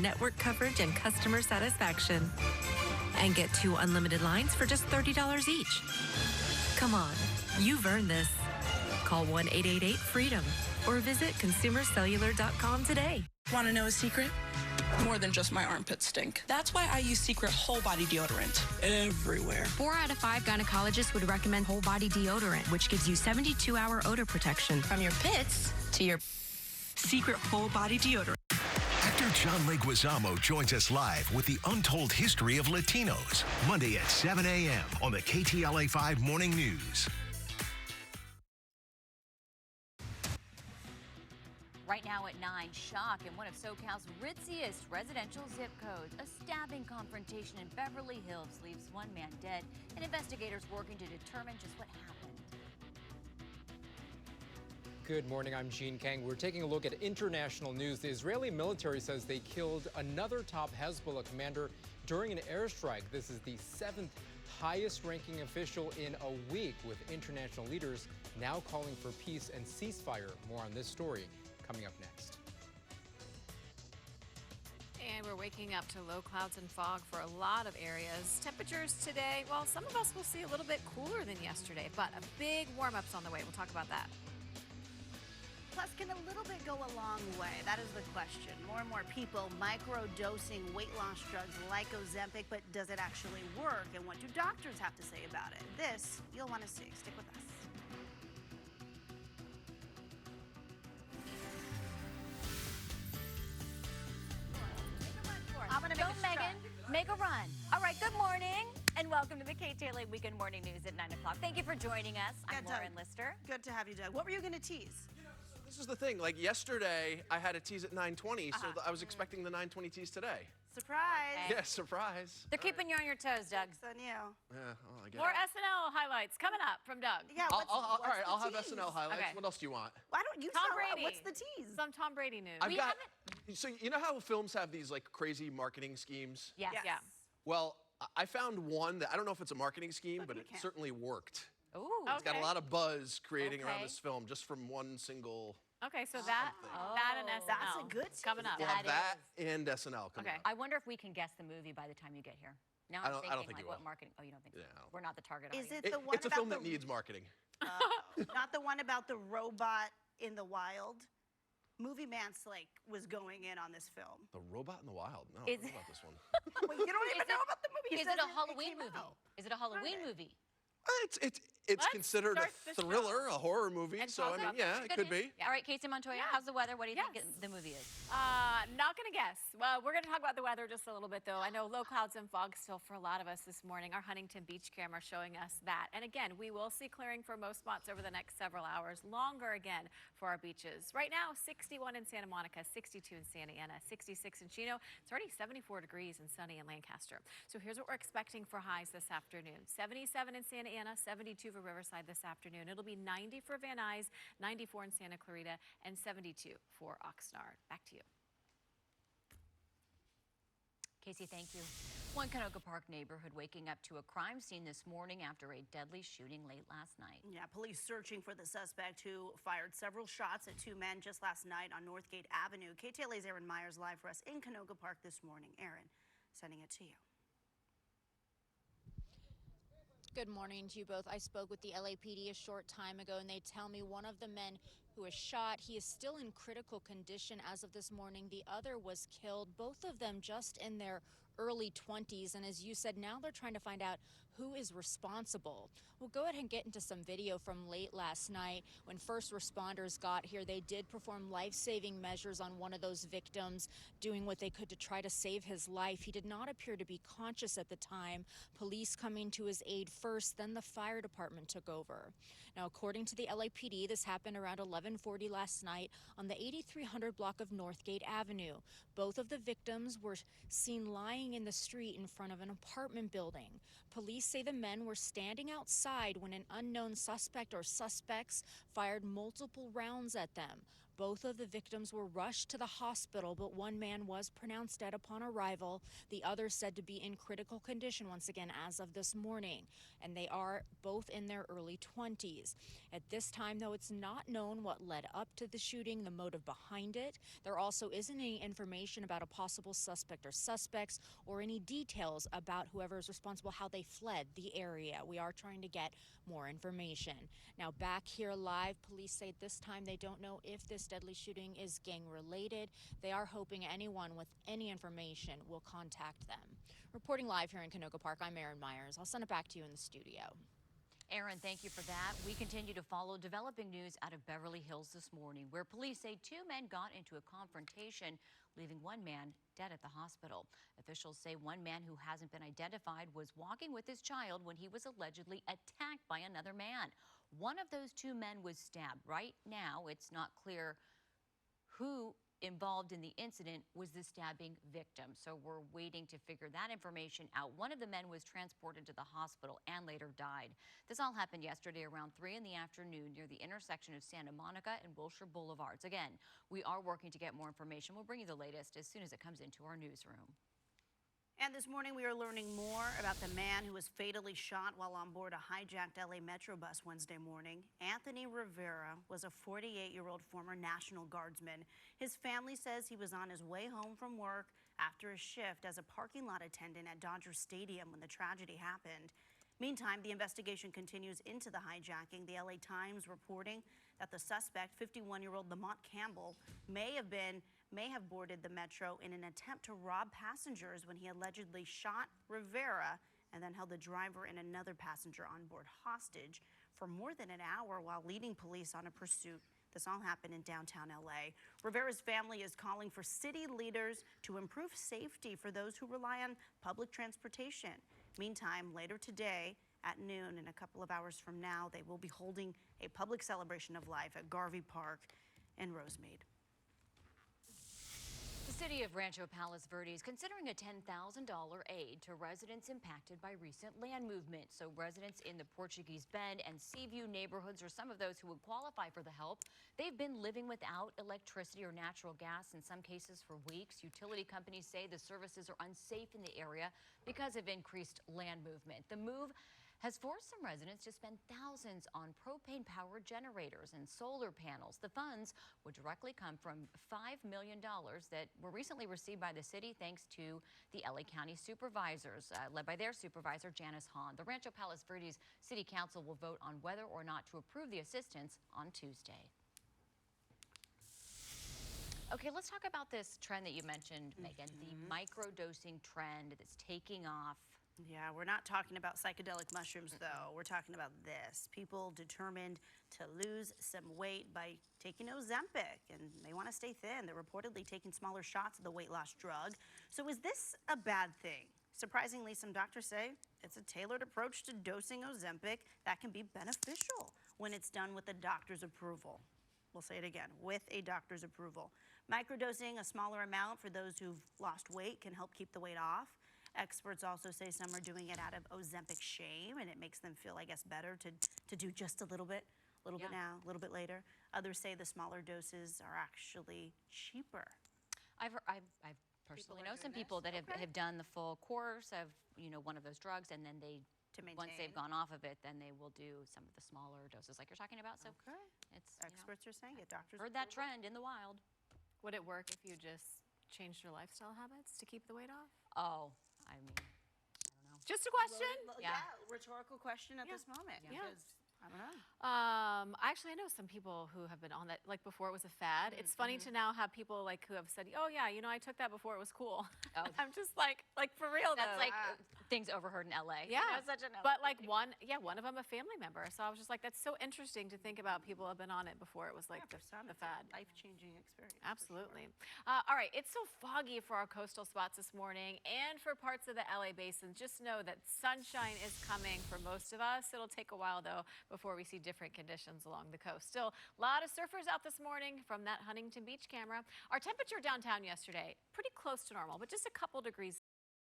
network coverage and customer satisfaction. And get 2 unlimited lines for just $30 each. Come on, you've earned this. Call 1-888-FREEDOM or visit consumercellular.com today. Want to know a secret? More than just my armpits stink. That's why I use Secret Whole Body Deodorant everywhere. 4 out of 5 gynecologists would recommend whole body deodorant, which gives you 72-hour odor protection. From your pits to your Secret Whole Body Deodorant. Actor John Leguizamo joins us live with the untold history of Latinos. Monday at 7 a.m. on the KTLA 5 Morning News. Right now at 9, shock in one of SoCal's ritziest residential zip codes. A stabbing confrontation in Beverly Hills leaves one man dead, and investigators working to determine just what happened. Good morning, I'm Gene Kang. We're taking a look at international news. The Israeli military says they killed another top Hezbollah commander during an airstrike. This is the 7th highest ranking official in a week, with international leaders now calling for peace and ceasefire. More on this story coming up next. And we're waking up to low clouds and fog for a lot of areas. Temperatures today, well, some of us will see a little bit cooler than yesterday, but a big warm-up's on the way. We'll talk about that. Plus, can a little bit go a long way? That is the question. More and more people micro-dosing weight loss drugs like Ozempic, but does it actually work? And what do doctors have to say about it? This you'll want to see. Stick with us. I'm going to go, Megan. Make a run. All right, good morning, and welcome to the KTLA Weekend Morning News at 9 o'clock. Thank you for joining us. I'm Lauren Lister. Good to have you, Doug. What were you going to tease? This is the thing. Like yesterday, I had a tease at 9:20, so I was expecting the 9:20 tease today. Surprise. Okay. Yeah, surprise. They're keeping you on your toes, Doug. It's on you. Yeah, well, I guess. More SNL highlights coming up from Doug. Yeah, all right, I'll have tease? SNL highlights. Okay. What else do you want? Why don't you Tom tell Brady. What's the tease? Some Tom Brady news. So you know how films have these like crazy marketing schemes? Yes. Yeah. Well, I found one that I don't know if it's a marketing scheme, but it certainly worked. Ooh. It's got a lot of buzz creating around Okay. this film just from one single. Okay, so that and SNL. That's a good tease. coming up. We'll have that and SNL coming Okay. up. I wonder if we can guess the movie by the time you get here. Now I'm I don't thinking, think like, you what will. marketing? Oh, you don't think so? Yeah, I don't We're not the target Is audience. it the one It's a about film the, that needs marketing. not the one about the robot in the wild? Movie Man's like was going in on this film. The Robot in the Wild. No, I Is- don't know about this one. Well, you don't even know about the movie. Is says it a Halloween came movie? out. Is it a Halloween Friday. movie? It's Let's considered a start the show. thriller, a horror movie. And So I talk mean, about yeah, this. it Good could news. be. Yeah. All right, Casey Montoya, Yeah. how's the weather? What do you Yes. think the movie is? Not going to guess. Well, we're going to talk about the weather just a little bit, though. I know low clouds and fog still for a lot of us this morning. Our Huntington Beach camera showing us that. And again, we will see clearing for most spots over the next several hours. Longer again for our beaches. Right now, 61 in Santa Monica, 62 in Santa Ana, 66 in Chino. It's already 74 degrees and sunny in Lancaster. So here's what we're expecting for highs this afternoon. 77 in Santa Ana, 72 for Riverside this afternoon. It'll be 90 for Van Nuys, 94 in Santa Clarita, and 72 for Oxnard. Back to you. Casey, thank you. One Canoga Park neighborhood waking up to a crime scene this morning after a deadly shooting late last night. Yeah, police searching for the suspect who fired several shots at 2 men just last night on Northgate Avenue. KTLA's Aaron Myers live for us in Canoga Park this morning. Aaron, sending it to you. Good morning to you both. I spoke with the LAPD a short time ago, and they tell me one of the men who was shot, he is still in critical condition as of this morning. The other was killed, both of them just in their early 20s. And as you said, now they're trying to find out who is responsible. We'll go ahead and get into some video from late last night. When first responders got here, they did perform life-saving measures on one of those victims, doing what they could to try to save his life. He did not appear to be conscious at the time. Police coming to his aid first, then the fire department took over. Now, according to the LAPD, this happened around 11:40 last night on the 8300 block of Northgate Avenue. Both of the victims were seen lying in the street in front of an apartment building. Police say the men were standing outside when an unknown suspect or suspects fired multiple rounds at them. Both of the victims were rushed to the hospital, but one man was pronounced dead upon arrival. The other said to be in critical condition once again as of this morning, and they are both in their early 20s. At this time, though, it's not known what led up to the shooting, the motive behind it. There also isn't any information about a possible suspect or suspects or any details about whoever is responsible, how they fled the area. We are trying to get more information. Now, back here live, police say this time they don't know if this deadly shooting is gang related. They are hoping anyone with any information will contact them. Reporting live here in Canoga Park, I'm Erin Myers. I'll send it back to you in the studio. Erin, thank you for that. We continue to follow developing news out of Beverly Hills this morning, where police say two men got into a confrontation, leaving one man dead at the hospital. Officials say one man who hasn't been identified was walking with his child when he was allegedly attacked by another man. One of those two men was stabbed. Right now, it's not clear who involved in the incident was the stabbing victim. So we're waiting to figure that information out. One of the men was transported to the hospital and later died. This all happened yesterday around 3 in the afternoon near the intersection of Santa Monica and Wilshire Boulevards. Again, we are working to get more information. We'll bring you the latest as soon as it comes into our newsroom. And this morning we are learning more about the man who was fatally shot while on board a hijacked LA Metro bus Wednesday morning. Anthony Rivera was a 48-year-old former National Guardsman. His family says he was on his way home from work after a shift as a parking lot attendant at Dodger Stadium when the tragedy happened. Meantime, the investigation continues into the hijacking. The LA Times reporting that the suspect, 51-year-old Lamont Campbell, may have boarded the Metro in an attempt to rob passengers when he allegedly shot Rivera and then held the driver and another passenger on board hostage for more than an hour while leading police on a pursuit. This all happened in downtown LA. Rivera's family is calling for city leaders to improve safety for those who rely on public transportation. Meantime, later today at noon, in a couple of hours from now, they will be holding a public celebration of life at Garvey Park in Rosemead. The city of Rancho Palos Verdes is considering a $10,000 aid to residents impacted by recent land movement. So residents in the Portuguese Bend and Seaview neighborhoods are some of those who would qualify for the help. They've been living without electricity or natural gas in some cases for weeks. Utility companies say the services are unsafe in the area because of increased land movement. The move has forced some residents to spend thousands on propane-powered generators and solar panels. The funds would directly come from $5 million that were recently received by the city thanks to the LA County supervisors, led by their supervisor, Janice Hahn. The Rancho Palos Verdes City Council will vote on whether or not to approve the assistance on Tuesday. Okay, let's talk about this trend that you mentioned, Megan, the microdosing trend that's taking off. Yeah, we're not talking about psychedelic mushrooms, though. We're talking about this. People determined to lose some weight by taking Ozempic, and they want to stay thin. They're reportedly taking smaller shots of the weight loss drug. So is this a bad thing? Surprisingly, some doctors say it's a tailored approach to dosing Ozempic that can be beneficial when it's done with a doctor's approval. We'll say it again, with a doctor's approval. Microdosing, a smaller amount for those who've lost weight, can help keep the weight off. Experts also say some are doing it out of Ozempic shame, and it makes them feel, I guess, better to do just a little bit now, a little bit later. Others say the smaller doses are actually cheaper. I've personally know some people that have done the full course of one of those drugs, and then once they've gone off of it, then they will do some of the smaller doses like you're talking about. So it's experts are saying it. Doctors heard that trend in the wild. Would it work if you just changed your lifestyle habits to keep the weight off? Oh, I mean, I don't know. Just a question. Yeah, rhetorical question at this moment. Yeah. Because, I don't know. Actually, I know some people who have been on that, like before it was a fad. It's funny to now have people like who have said, oh yeah, I took that before it was cool. Oh. I'm just like for real though. That's like things overheard in LA. Yeah, such a but like one of them a family member. So I was just like, that's so interesting to think about. People have been on it before it was like the fad. Life-changing experience. Absolutely. All right, it's so foggy for our coastal spots this morning and for parts of the LA basin. Just know that sunshine is coming for most of us. It'll take a while though before we see different conditions along the coast. Still, a lot of surfers out this morning from that Huntington Beach camera. Our temperature downtown yesterday, pretty close to normal, but just a couple degrees